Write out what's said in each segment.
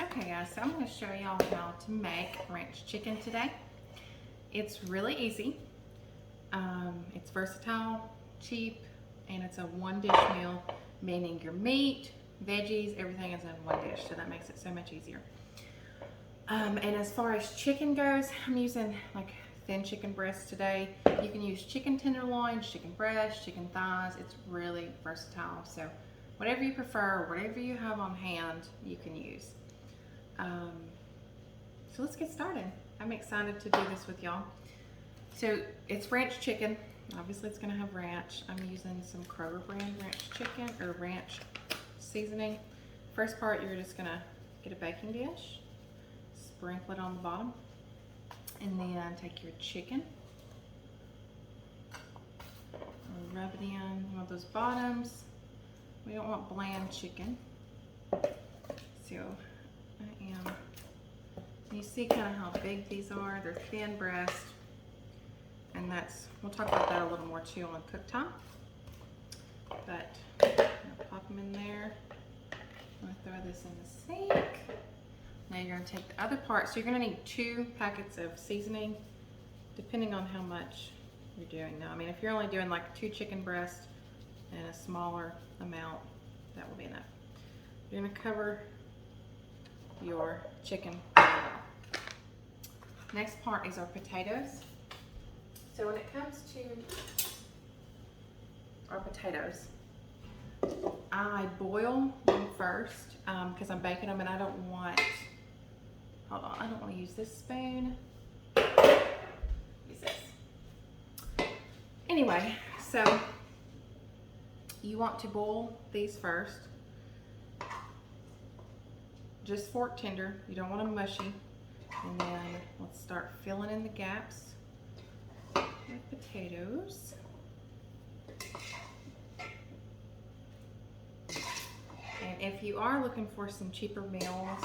Okay guys, so I'm going to show y'all how to make ranch chicken today. It's really easy. It's versatile, cheap, and it's a one dish meal, meaning your meat, veggies, everything is in one dish, so that makes it so much easier. And as far as chicken goes, I'm using like thin chicken breasts today. You can use chicken tenderloins, chicken breasts, chicken thighs. It's really versatile, so whatever you prefer, whatever you have on hand, you can use. So let's get started. I'm excited to do this with y'all. So it's ranch chicken. Obviously it's gonna have ranch. I'm using some Kroger brand ranch chicken or ranch seasoning. First part, you're just gonna get a baking dish, sprinkle it on the bottom, and then take your chicken, rub it in one of those bottoms. We don't want bland chicken. So you see kind of how big these are. They're thin breast, and we'll talk about that a little more too on cook time. But I'm gonna pop them in there. I'm gonna throw this in the sink. Now you're gonna take the other part. So you're gonna need 2 packets of seasoning, depending on how much you're doing. Now, I mean, if you're only doing like 2 chicken breasts and a smaller amount, that will be enough. You're gonna cover your chicken. Next part is our potatoes. So when it comes to our potatoes, I boil them first because I'm baking them, and I don't want, hold on, I don't want to use this spoon. Use this. Anyway, so you want to boil these first. Just fork tender, you don't want them mushy. And then let's start filling in the gaps with potatoes. And if you are looking for some cheaper meals,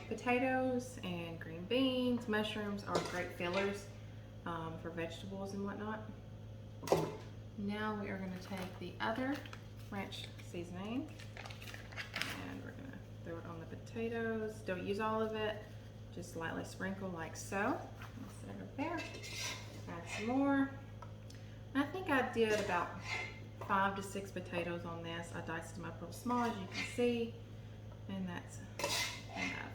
potatoes and green beans, mushrooms are great fillers for vegetables and whatnot. Now we are going to take the other ranch seasoning and we're going to throw it on the potatoes. Don't use all of it. Just lightly sprinkle like so. Set it up there. Add some more. I think I did about 5 to 6 potatoes on this. I diced them up real small, as you can see, and that's enough.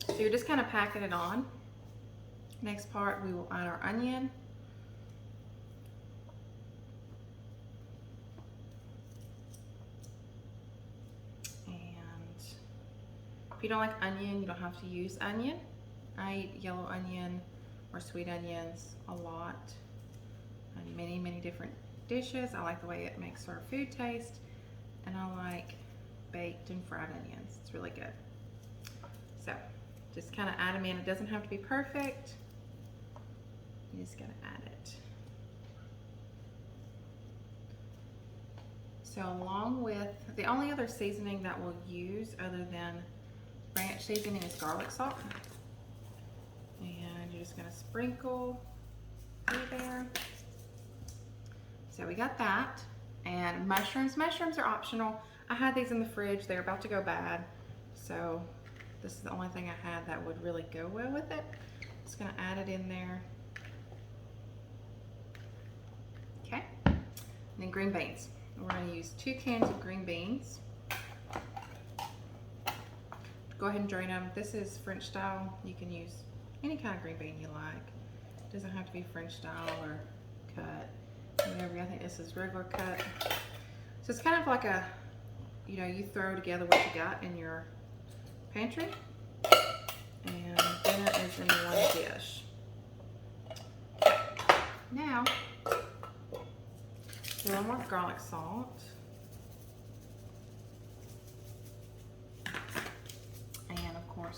So you're just kind of packing it on. Next part, we will add our onion. If you don't like onion, you don't have to use onion. I eat yellow onion or sweet onions a lot in many, many different dishes. I like the way it makes our food taste, and I like baked and fried onions. It's really good. So just kind of add them in. It doesn't have to be perfect. You just gotta add it. So along with, the only other seasoning that we'll use other than ranch seasoning is garlic salt, and you're just going to sprinkle through there. So we got that. And mushrooms are optional. I had these in the fridge. They're about to go bad, so this is the only thing I had that would really go well with it. Just going to add it in there. Okay, and then green beans. We're going to use 2 cans of green beans. Go ahead and drain them. This is French style. You can use any kind of green bean you like. It doesn't have to be French style or cut, whatever. I think this is regular cut. So it's kind of like a, you throw together what you got in your pantry, and dinner is in one dish. Now, a little more garlic salt.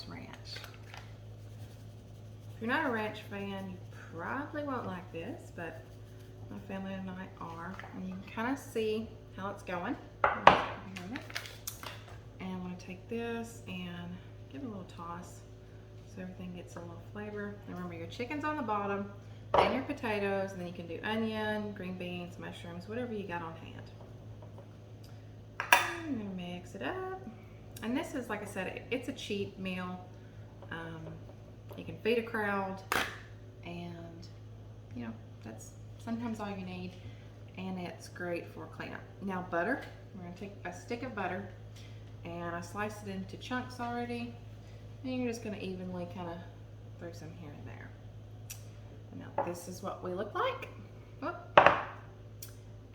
Ranch. If you're not a ranch fan, you probably won't like this, but my family and I are, and you can kind of see how it's going. And I'm going to take this and give it a little toss so everything gets a little flavor. And remember, your chicken's on the bottom, then your potatoes, and then you can do onion, green beans, mushrooms, whatever you got on hand. I'm going to mix it up. And this is, like I said, it's a cheap meal. You can feed a crowd, and you know, that's sometimes all you need. And it's great for cleanup. Now butter, we're gonna take a stick of butter, and I sliced it into chunks already. And you're just gonna evenly kind of throw some here and there. Now this is what we look like. Whoop.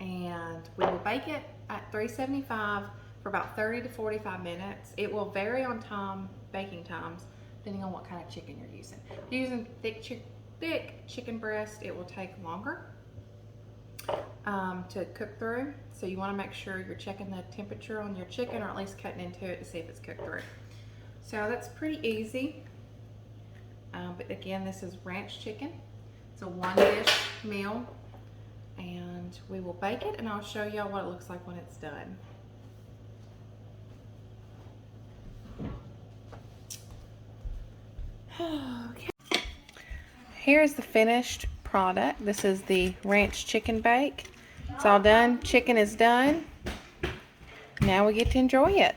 And we will bake it at 375 for about 30 to 45 minutes. It will vary on baking times, depending on what kind of chicken you're using. If you're using thick chicken breast, it will take longer to cook through. So you want to make sure you're checking the temperature on your chicken, or at least cutting into it to see if it's cooked through. So that's pretty easy. But again, this is ranch chicken. It's a 1-dish meal, and we will bake it, and I'll show y'all what it looks like when it's done. Okay. Here's the finished product. This is the ranch chicken bake. It's all done. Chicken is done. Now we get to enjoy it.